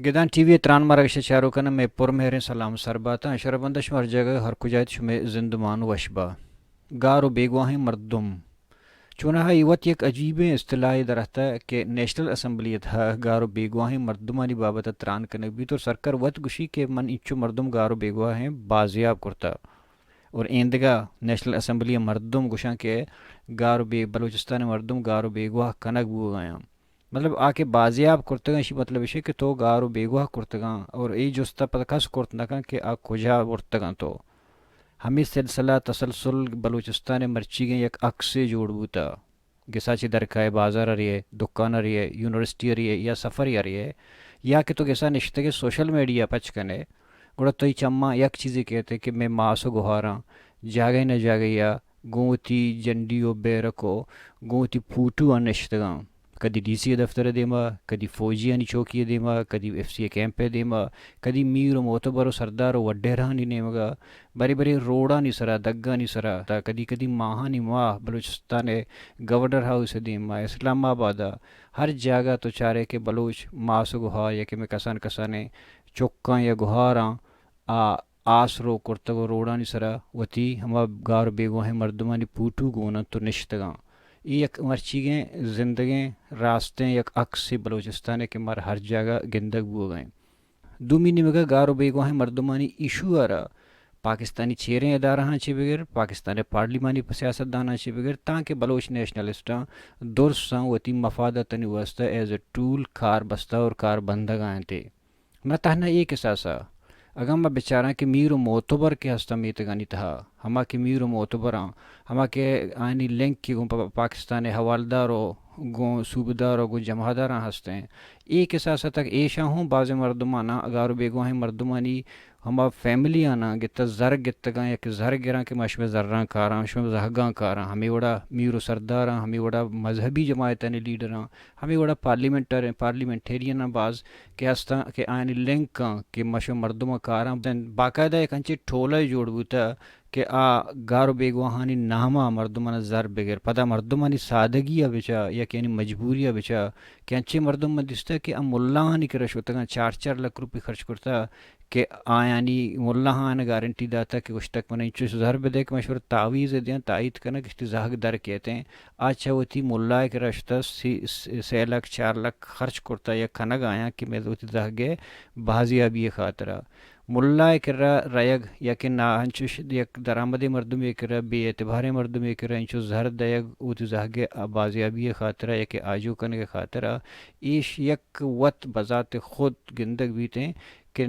گدان T V تران مرگش چارو کنا میں پر مہرین سلام سرباتا شربندش مر جگہ ہر کجایت شمے زندمان وشبا گارو بیگواہیں مردم چونہا ایوت یک عجیب اصطلاح درختا کہ نیشنل اسمبلی تھا گارو بیگواہیں مردمانی بابت تران کنک بھی تو سرکر وط گشی کہ من انچو مردم گارو بیگواہیں بازیاب کرتا اور ایندگا نیشنل اسمبلی مردم گشاں کے گارو بے بلوچستان مردم گارو بیگواہ کنک بو گیا مطلب آ کے بازیاب کرتگاں اسی مطلب اسے کہ تو گارو بیگواہ کرتگاں اور ای جوستا پتہ کس کرتنکاں کہ آ کجا ورتگاں تو ہمیں سلسلہ تسلسل بلوچستان مرچی گئیں یک عکس سے جوڑ بوتا گساچی درکائے بازار رہی ہے دکان رہی ہے یونیورسٹی رہی ہے یا سفر رہی ہے یا کہ تو گسا نشتے سوشل میڈیا پچ کنے گوڑا تو چما یک چیزیں کہتے کہ میں ماسو گہاراں جاگے نہ جاگے یا گوتی جنڈیو بیرکو گوتی پوٹو نشتگاں کدی ڈی سی دفتر دیما کدی فوجی انی چوکی دیما کدی ایف سی کیمپ دیما کدی میرو موتبرو سردارو وڈیرانی نیمگا بری بری روڈانی سرا دگانی سرا تا کدی کدی ماہانی ماہ بلوچستان گورنر ہاؤس دیما اسلام آبادا ہر جگہ تو چارے کہ بلوچ ماسو گہا یا کہ میں کسان کسانے چوکاں یا گہاراں آسرو کرتگو روڈانی سرا وتی ہما گار بیگو ہیں مردمانی پوٹو گونا تو نشتگاں یک مرچی گئیں زندگیں راستیں یک عکس سے بلوچستان کے مر ہر جگہ گندگ بو گئیں دومی نمگا گارو بیگو ہیں مردمانی ایشو آرا پاکستانی چیریں ادارہ چی بغیر پاکستانی پارلیمانی سیاست دانا چی بغیر تاکہ بلوچ نیشنلسٹاں درساں وتی مفادتنی واسطہ ایز اے ٹول کار بستہ اور کار بندگاں تے میں تہنا ایک احساسا اگر میں بیچاراں کہ میر و معتبر کے ہستا میتگانی تہا ہما کہ میر و معتبراں ہما کہ آئینی لنک کی گوں پاکستان حوالدارو گوں صوبدارو گوں جمہداراں ہستیں ایک احساسا تک ایشا ہوں بعض مردمانا اگارو بیگو ہیں مردمانی ہما فیملی آنا گتا زر گتگاں یا کہ زر گراں کہ مشمع زراں کاراں مشمع زہگاں کاراں ہمیں وڑا میر و سرداراں ہمیں وڑا مذہبی جماعتانی لیڈراں ہمیں وڑا پارلیمنٹیرین بعض کہ ہستا کہ آئینی لنکاں کہ مشمع مردم کاراں باقاعدہ ایک انچی ٹھولہ جوڑ بوتا کہ گارو بیگواہانی نامہ مردمانہ زر بغیر پدا مردمانی سادگی بچا یا کہ یعنی مجبوری بچا کہ انچے مردم دستا کہ ملہانی کہ رشوتگاں 4-4 لاکھ روپے خرچ کرتا کہ آیانی ملہان گارنٹی داتا کہ کچھ تک من انچو زہر بدے کہ مشور تعویز دیاں تائید کرنا کہ زہگ در کہتے ہیں آچھا ہوتی ملہ کے رشتہ 3 لاکھ 4 لاکھ خرچ کرتا یا کھنگ آیا کہ میں ہوتی زہگے بازی ابھی خاطرہ ملا کرا ریگ یا کہ نا انچوش یک درآمد مردم کرا بے اعتبار مردم کرا انچو زہر دیگ اوت زہگے بازیابی خاطرہ یا کہ آجو کرنے کے خاطرہ ایش یک وط بذات خود گندگ بیتے کہ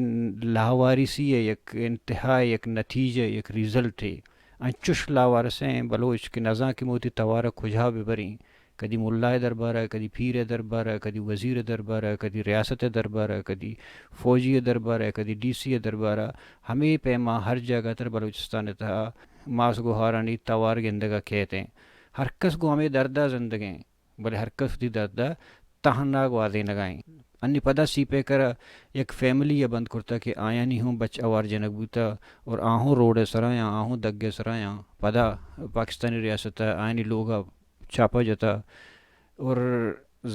لاوارسی ہے یک انتہا یک نتیجہ یک ریزلٹ ہے انچوش لاوارسیں بلوچ کہ نزاں کی موتی توارہ کھجا ببریں کدی ملائے دربارہ کدی پیر دربارہ کدی وزیر دربارہ کدی ریاست دربارہ کدی فوجی دربارہ کدی ڈی سی دربارہ ہمیں پیما ہر جگہ تر بلوچستان تھا ماس گوہارانی توار گندگا کہتے ہیں ہر کس کو ہمیں دردہ زندگیں بلے ہر کس دی دردہ تہنا گوادے نگائیں انی پدا سی پہ کر یک فیملی یا بند کرتا کہ آیا نہیں ہوں بچ اوار جنک بوتا اور آہوں روڈ سرایاں آہوں دگے سرایاں پدا پاکستانی ریاست آئینی لوگا چھاپا جاتا اور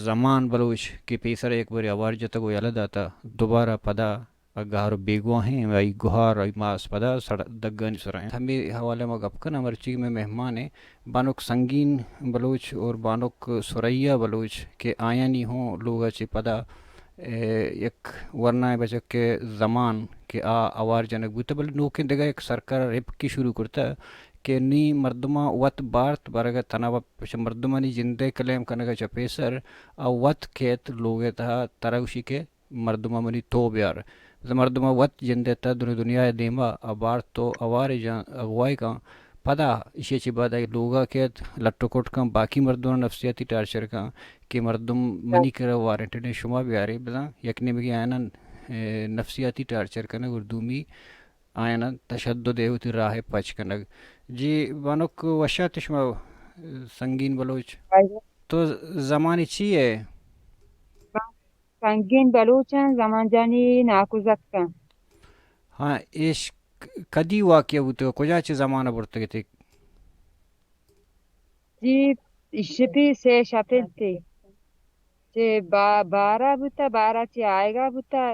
زمان بلوچ کے پیسر ایک بار آوار جاتا کو یلد آتا دوبارہ پدا گار بیگوا ہیں وی گہار وی ماس پدا سڑ دگانی سرائیں ہمیں حوالے میں گپ کن امرچی میں مہمان ہیں بانک سنگین بلوچ اور بانک سریا بلوچ کے آیا نہیں ہوں لوگا چی پدا یک ورنہ بچک کے زمان کہ اوار جنک بوتا بلے نوکن دگا ایک سرکار ریپ کی شروع کرتا کہ نی مردمہ وط بارت برگا تناوہ مردمانی جندے کلیم کنگا چپیسر وط کھیت لوگے تہا ترگوشی کے مردمہ منی تو بیار مردمہ وط جندے تا دنیا دیما بار تو اوار جان اغوائی کان پدا اسی چی بعد لوگا کہت لٹو کٹ کان باقی مردمان نفسیاتی ٹارچر کان کہ مردم منی کرا وارنٹی نے شما بیارے بدا یکنی بگی آئینا نفسیاتی ٹارچر کنگ اردومی آئینا تشدد ہوتی راہ پچ کنگ جی بانک وشات شما سنگین بلوچ تو زمانی چی ہے سنگین بلوچن زمان جانی ناکوزکن ہاں ایش کدی واقع ہوتے کجا چی زمانہ برتے گئے تھے جی شپی سے شپل تھی چه بارا بوتا بارا چی آئیگا بوتا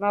ما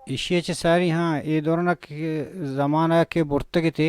işe sari ha e dorana ki zamana ke burtagite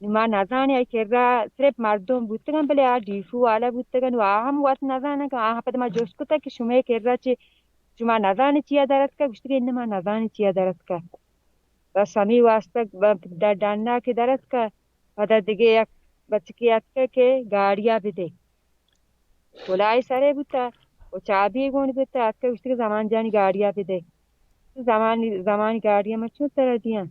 ما نزانی ای کرا صرف مردم بودن بله دیفو والا بودن و هم وقت نزانه که آها پد ما جوش کتا که شما کرا چه شما نزانی چیا درست که گشتی که ما نزانی چیا درست که بس همی واسطه در داننا که درست که پد دیگه یک بچه که یاد که گاڑیا بده کلای سره بوده و چابی گونی بوده ات که گشتی که زمان جانی گاڑیا بده زمانی گاڑیا ما چون تر دیان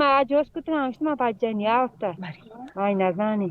ما جوز كنت مش ما باجني عرفت هاي نزاني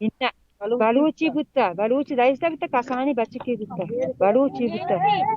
إن بلوچي بوتا بلوچي دايستا بتا كاساني بچكي بوتا بلوچي بوتا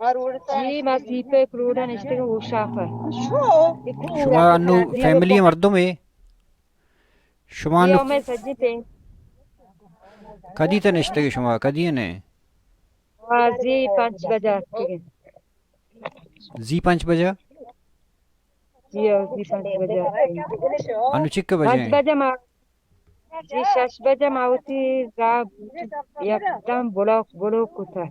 جي ما سيبه كرودا نشتغل وشافه شما انو ديو فیملی مردم ہے شما انو يوم سجي بين کدی تا نشتگی شما کدی نه زي 5 بجا زی 5 بجا جي زي 5 بجا انو چک 5 بجے بجا ما جي 6 بجا ما وتي راب يقدم بلوك كتا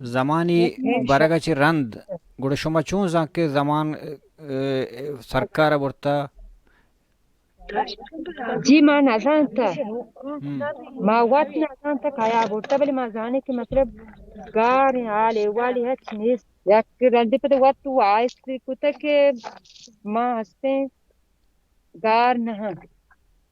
زمانی برگا چی رند گوڑ شما چون زنک زمان سرکار برتا جي ما نزانتا ما وات نزانتا كايا بورتا بلي ما زاني كي مطلب غاري عالي والي هاتش نيس يك رندي پده وات تو آئس كتا كي ما هسته غار نها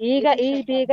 ಈ ಬೇಗ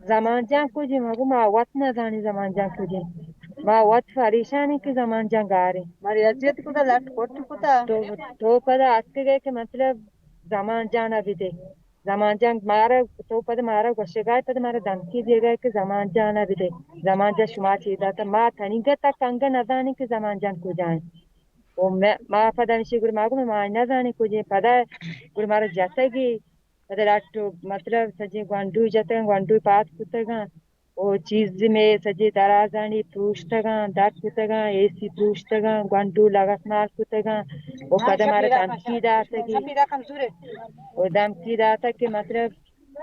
زمان جان کجی مگو ما وقت ندانی زمان جان کجی ما وقت پریشانی که زمان جنگ آ رہے ماری اذیت کتا لٹ کوٹ کتا تو پتہ آتے گئے کہ مطلب زمان جان ابھی دے زمان جنگ مارا تو پتہ مارا گوشے گئے پتہ مارا دھمکی دیے گئے کہ زمان جان ابھی دے زمان جان شما چیزا تا ما تنیگا تا کنگا نزانی کہ زمان جان کو جائیں و ما پتہ نشی گر ماگو ما نزانی کو جائیں پتہ گر مارا جاتا گی پتہ لٹو مطلب سجی گوانڈو جاتا گا گوانڈو پات کتا گا وہ چیز میں سجی درازانی پروشتا دات کتا اے سی پروشتا گوانڈو لگت مار کتا وہ پتہ مارا دھمکی داتا گی وہ دھمکی داتا کہ مطلب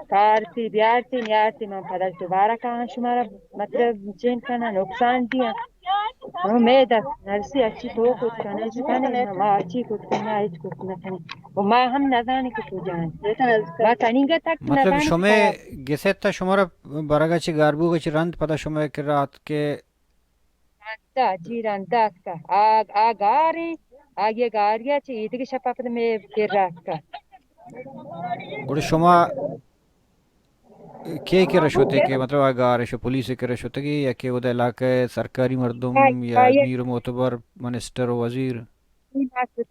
کارتی بیارتی نیارتی من پتہ دوبارہ کہاں شمارا مطلب چین کنا نقصان دیا میں دا نرسی اچھی تو کچھ کنے کنے ما اچھی کچھ کنے ایچ کچھ کنے و ما ہم نزانی که تو جان ما تنیگا تک مطلب نزانی شما گسیتا شما را برگا چی گاربو چی رند پدا شما که رات که رندا جی رندا کا آگاری آگے گاریا چی ایدگی شپا پدا میں پھر رات کا گوڑ شما کی رش ہوتے کہ مطلب اگر شو پولیس کی رش ہوتے یا کہ وہ علاقہ سرکاری مردم یا میر معتبر منسٹر وزیر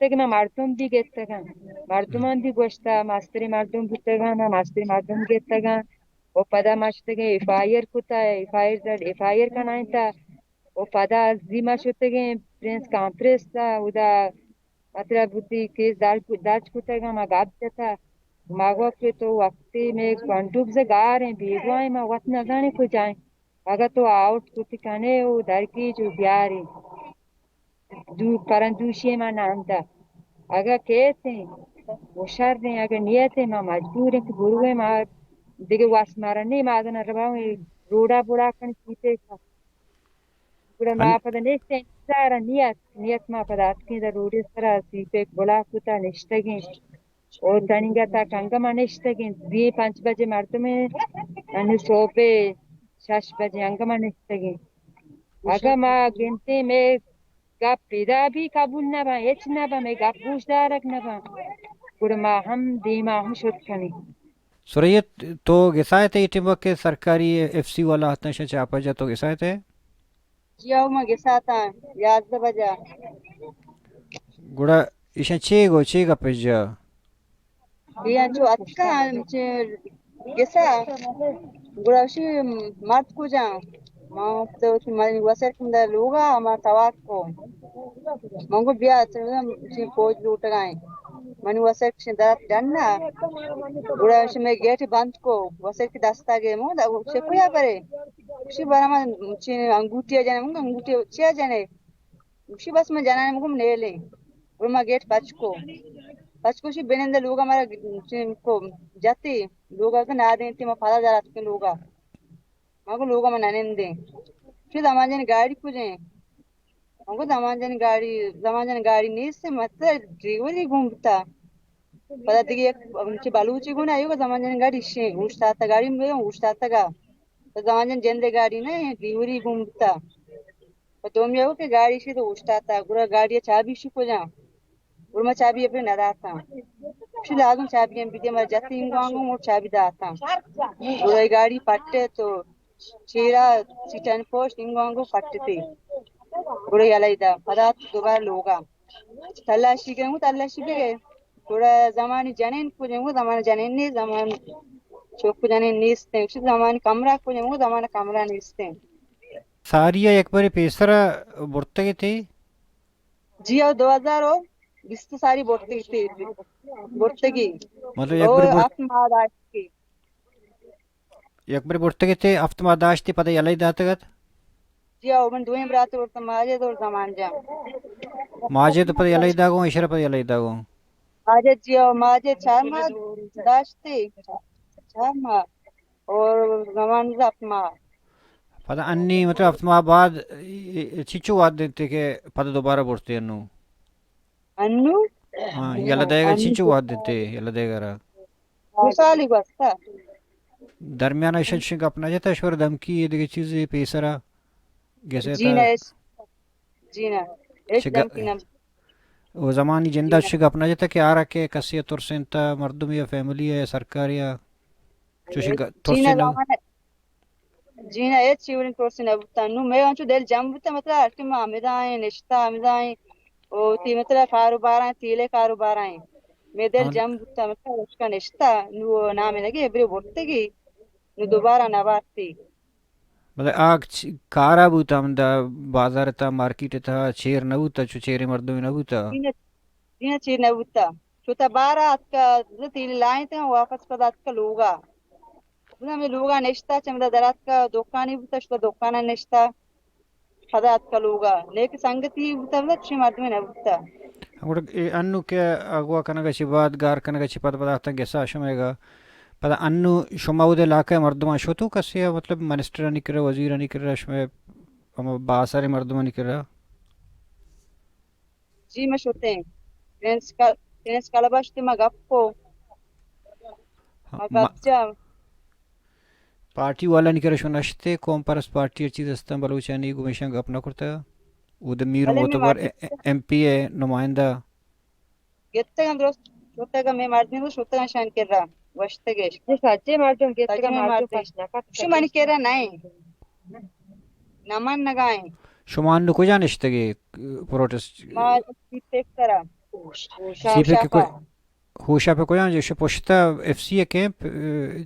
کہ میں مردم بھی گیتا گا مردمان بھی گوشتا ماستری مردم بھتا گا نا ماستری مردم گیتا گا وہ پدا ماشتا گا ایف آئی آر کتا ایف آئی آر کا نائن تا وہ پدا زیما شتا گا پرنس کانپریس تا ودا مطلب بودی کیس دارچ کتا گا ما گاب جاتا ماگو کہ تو وقتی میں گنڈوب سے گا رہے ہیں بیگوائیں ما وقت نظانے کو جائیں اگر تو آؤٹ کتی کنے وہ درکی جو بیاری دو پرندوشی ما نامتا اگر کہتے ہیں وہ شر ہیں اگر نیت ہے ما مجبور ہیں کہ بروے ما دیگه واس مارنی ما آدھنا رباؤں روڑا بڑا کن سیتے کا پورا ما پدا نیستے انتظارا نیت ما پدا اتکیں دا روڑی سرا سیتے بلا کتا نشتگیں اور تنگا تا کنگا ما نشتگیں 5 بجے مردمیں انو صوبے 6 بجے انگا ما نشتگیں اگر ما گنتے میں گپ پیدا بھی قبول نہ با ایچ نہ با میں گپ گوش دارک نہ با پورا ما ہم دیما ہم شد کنی سریت تو گسائے تے ایٹم وقت سرکاری ایف سی والا ہتنشا چاپا جا تو گسائے تے جیاو ما گساتا 11 بجا گوڑا ایشن چے گا پیش جا یہ جو اتکا گسا گوڑاشی مرد کو جا ما تو مانی وسر کندا لوگا ما تواک کو منگو بیا چی پوج لوٹ گئے مانی وسر کشن درات ڈننا گوڑاشی میں گیٹ بند کو وسر کی دستا گئے مو دا شکویا برے اسی بارا ما چی انگوٹیا جانے منگو انگوٹیا چیا جانے اسی بس میں جانا منگو نیلے اور ما گیٹ بچ کو شی بینندے لوگا مارا کو جاتی لوگا کا نا دیں تی ما پالا جا رات کے لوگا مانگو لوگا ما نانندے پھر زمان جانے گاڑی کو جائیں مانگو زمان جانے گاڑی نیس سے مطلب ڈریوری گھومتا پتا دیگه یک بلوچی گونه ایو زمان جانے گاڑی شیں اوشتا تا گاڑی میں اوشتا تا گا زمان جانے جندے گاڑی نا ڈریوری گھومتا تو میں کہ گاڑی شی تو اوشتا تا گورا گاڑی چابی شی کو جا اور میں چابی اپنے نہ داتا پھر لازم چابی ہم بھی مر جاتی ہوں اور چابی داتا اور گاڑی پٹے تو چیرا چٹن پوش انگو پٹتے اور یلایدا پدا دوبارہ لوگا تلاشی گئے تھوڑا زمانی جنین کو جمو زمان جنین نہیں زمان چوک جنین نیستے اسی زمان کمرہ کو جمو زمان کمرہ نیستے ساریا ایک باری پیسرا برتگی تھی جی اور 2000 ہو بس تو ساری بورتگی مطلب ایک اور باری آپ مہاراج کی ایک باری برتگی تھی افتما داشتی پتہ یلی داتگت جی اور من دویم رات ورتا ماجد اور زمان جا ماجد پتہ یلی داگو اشرا پتہ یلی داگو ماجد جی اور ماجد 4 ماہ داشتی 4 ماہ اور زمان جا افتما پتہ انی مطلب افتما بعد چیچو واد دیتے کہ پتہ دوبارہ برتے انو انو ہاں یلا دے گا چیچو واد دیتے یلا دے گا را خوشحالی بستا درمیان شنگ اپنا جاتا شور دمکی یہ دیگه چیزی پیسرا گسے تا جی نا ایک دم کی نم وہ زمانی جندہ شگ اپنا جاتا کہ آرہ کے کسی ترسنتا مردم یا فیملی یا سرکار یا چوشنگ جی نا ترسن زمان جینا اے چیورن کورسن ابتا نو میں انچو دل جنبتا مطلب ارکم آمدائیں نشتا آمدائیں او تی مطلب کاروبارائیں تیلے کاروبارائیں میں دل جنبتا مطلب اس کا نشتا نو نامی لگی ابری بورتگی نو دوبارہ نباتی مطلب آگ کارا بوتا دا بازار تا مارکیٹ تا چیر نبوتا چو چیر مردمی نبوتا جینا چیر نبوتا چوتا بارہ اتکا تیلے لائیں تے واپس پدا اتکا لوگا میں لوگا نشتا چمدا درات کا دکانی بوتا شتا دکانا نشتا پدا اتکا لوگا لیکن سنگتی بوتا بوتا چی مردمی نبوتا انو که اگوا کنگا چی بعد گار کنگا چی پد پدا گسا شمیگا پدا انو شما بود علاقه مردمان شو کسی مطلب منسٹر نکره وزیر نکره شما باثر مردمان نکره جی میں شوتے ہیں تینس کالبا شتے ما گپو ما گپچا پارٹی والا نکره شو نشته کوم پرس پارٹی چیز استن بلوچانی گوشن گپ نکرتا او د میرو معتبر ایم پی نمائندہ گیتا گا درست شوتا گا میں مردمی دو شوتا گا شان کر رہا وشتا گیش سچے مردم گیتا گا مردم پشنا شو من کر رہا نائیں نمان نگائیں شما انو کجا نشتگی پروٹسٹ ما سیپیک کرا سی پہ ہوشا پہ کجا جو پوشتا ایف سی کیمپ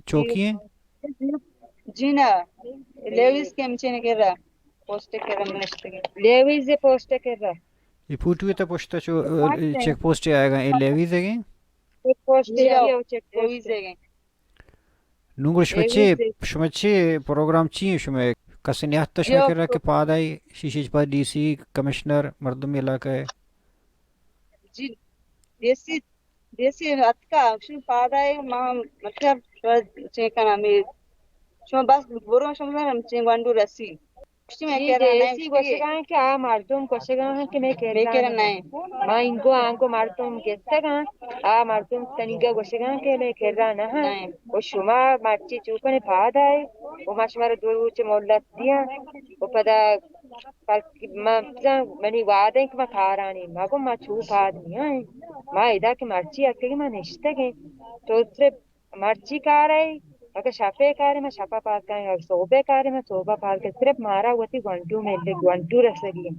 چوکی ہیں جینا لیویز کے مچے نے کر رہا پوسٹ کر رہا منشتگی لیویز پوسٹ کر رہا یہ پوٹوی تا پوشتا چو چیک پوسٹ آئے گا یہ لیویز ہے گی چیک پوسٹ لیویز ہے گئے نونگر شما چی پروگرام چی شما کسی نیات تا شما کر رہا کہ پادائی شیشیج پا ڈی سی کمشنر مردمی علاقہ ہے جی دیسی اتکا شو پادائی مطلب چیکنا میں شما بس برو شما چین گوانڈو رسی دیسی گوشگاں کہ آ مردم گوشگاں کہ میں کہہ رہا ما انگو آنگو مردم گستگاں آ مردم تنیگا گوشگاں کہ میں کہہ رہا نا و شما مرچی چوکنے پاد آئے و ما شما رو دو چے مولت دیا و پدا منی وعدہ ہے کہ ما کارانی ما گو ما چو پاد نہیں آئے ما ایدہ کہ مرچی اکے ما نشتگے تو صرف مرچی کار آئے اگر شفے کارے میں شفا پاس گئے اور صوبے کارے میں صوبہ پاس گئے صرف مارا ہوتی گوانٹو میں لے گوانٹو رسگی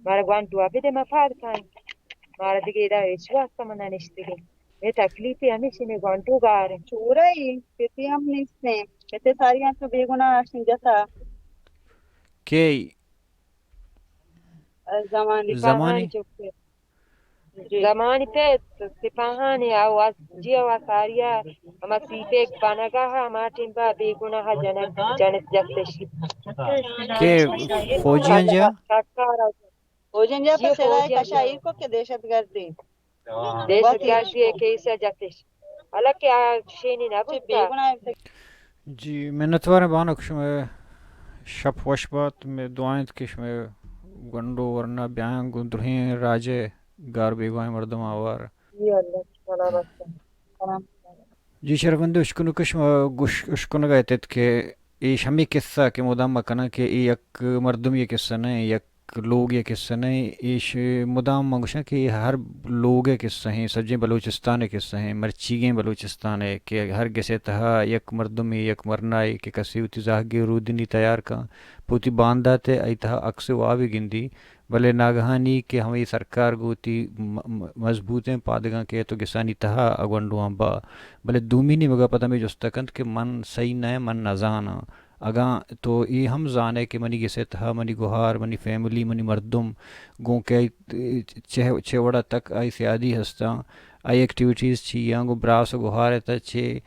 مارا گوانٹو ابھی دے میں پاد کھائیں مارا دیگه ایدہ ایچوا استا منہ نشتگی یہ تکلیفی ہمیشہ میں گوانٹو گارے چورا ہی پیتی ہم نیستے پیتی ساری ہاں تو بیگونا آشن جتا کہ زمانی زمانی پہ سپاہانی آواز جی آواز ساریا اما سیپے بانگا ہا مارٹن با بیگونا ہا جنت جستشی کہ فوجیاں جا فوجیاں جا پر سیدائی کشائی کو کہ دیشت گردی دیشت گردی ہے کہ اسے جستش حالانکہ شینی نبوتا جی منتوار بانک شما شب وش بات میں دعائیں کہ شما گنڈو ورنہ بیان گندرہیں راجے گار بیگوائیں مردم آوار جی شرفندے اشکنو کشما اشکنو گئے تھے کہ ایش ہمیں قصہ کہ مدام مکنا کہ یک مردم یہ قصہ نہیں یک لوگ یہ قصہ نہیں ایش مدام منگوشا کہ ہر لوگ قصہ ہیں سجیں بلوچستان قصہ ہیں مرچیگیں بلوچستان ہے کہ ہر گسے تہا یک مردم یک مرنائی کہ کسی ہوتی زاہگی رودنی تیار کا پوتی باندھا تے ای تہا اکس واوی گندی بلے ناگہانی کہ ہمیں سرکار گوتی مضبوطیں پادگاں کے تو گسانی تہا اگونڈو با بلے دومی نہیں مگا پتہ میں جستکند کہ من صحیح نہ من نزانا اگاں تو یہ ہم زانے کہ منی گسے تہا منی گوہار منی فیملی منی مردم گوں کہ چھ وڑا تک آئی سیادی ہستا آئی ایکٹیویٹیز چھی یا گو براس گوہار تا چھ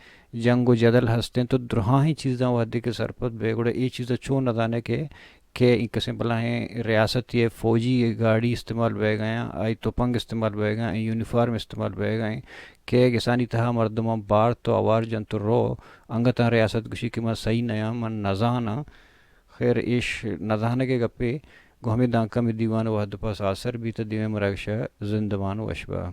جنگ و جدل ہستے تو درہاں ہی چیزاں وحدی کے سرپت بے گوڑے یہ چیزیں چون نہ کہ ان قسم بلائیں ریاست یہ فوجی گاڑی استعمال بے گئے آئی توپنگ استعمال بے گئے یونیفارم استعمال بے گئے کہ گسانی تہا مردمان بار تو آوار جن تو رو انگتا ریاست گشی کہ من صحیح نیا من نزانا خیر ایش نزانا کے گپے گو ہمیں دانکا میں دیوان وحد پاس آثر بھی تا دیوان مرگشہ زندوان وشبہ